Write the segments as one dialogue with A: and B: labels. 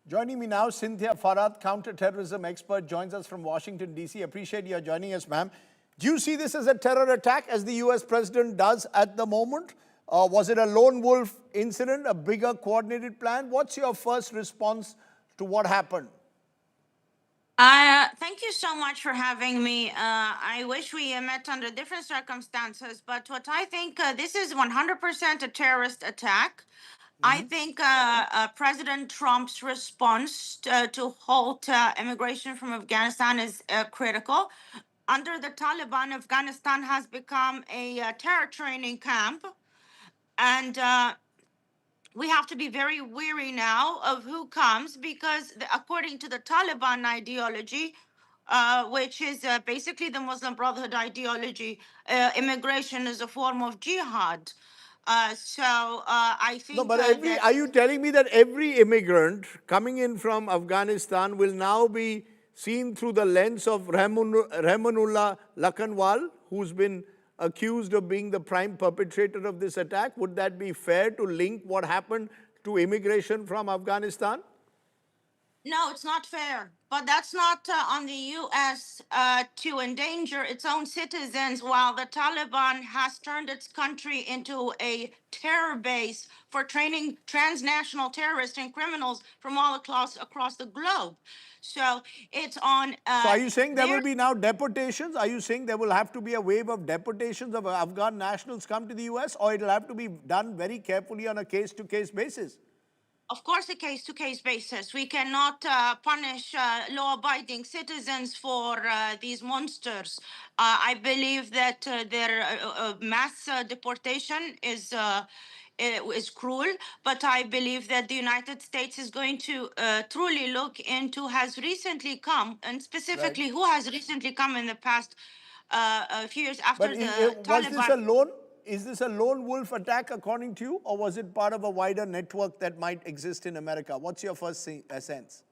A: Joining me now, Cynthia Farahat, counterterrorism expert, joins us from Washington, D.C. Appreciate your joining us, ma'am. Do you see this as a terror attack, as the U.S. president does at the moment? Was it a lone wolf incident, a bigger coordinated plan? What's your first response to what happened?
B: Thank you so much for having me. I wish we met under different circumstances, but what I think this is 100% a terrorist attack. I think President Trump's response to halt immigration from Afghanistan is critical. Under the Taliban, Afghanistan has become a terror training camp, and we have to be very wary now of who comes because, according to the Taliban ideology, which is basically the Muslim Brotherhood ideology, immigration is a form of jihad. I think
A: No, but are you telling me that every immigrant coming in from Afghanistan will now be seen through the lens of Rahmanullah Lakhanwal, who's been accused of being the prime perpetrator of this attack? Would that be fair to link what happened to immigration from Afghanistan?
B: No, it's not fair. But that's not on the U.S. To endanger its own citizens while the Taliban has turned its country into a terror base for training transnational terrorists and criminals from all across the globe. So it's on.
A: So are you saying there will be now deportations? Are you saying there will have to be a wave of deportations of Afghan nationals come to the U.S., or it'll have to be done very carefully on a case-to-case basis?
B: Of course, a case-to-case basis. We cannot punish law-abiding citizens for these monsters. I believe that their mass deportation is cruel, but I believe that the United States is going to truly look into has recently come, and specifically who has recently come in the past few years after the Taliban.
A: Is this a lone wolf attack, according to you, or was it part of a wider network that might exist in America? What's your first sense?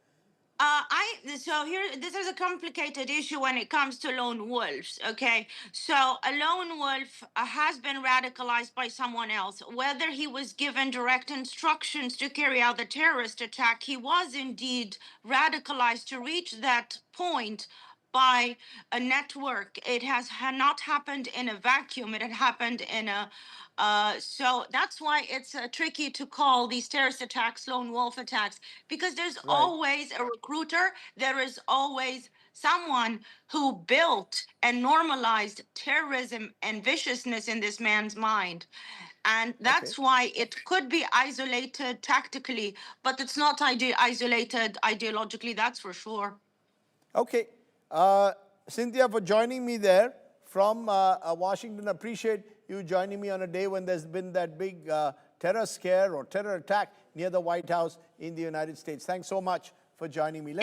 B: This is a complicated issue when it comes to lone wolves. Okay, so a lone wolf has been radicalized by someone else. Whether he was given direct instructions to carry out the terrorist attack, he was indeed radicalized to reach that point by a network. It has not happened in a vacuum. It had happened in a so that's why it's tricky to call these terrorist attacks lone wolf attacks, because there's always a recruiter. There is always someone who built and normalized terrorism and viciousness in this man's mind. And that's why it could be isolated tactically, but it's not isolated ideologically, that's for sure.
A: Okay. Cynthia, for joining me there from Washington. Appreciate you joining me on a day when there's been that big terror scare or terror attack near the White House in the United States. Thanks so much for joining me.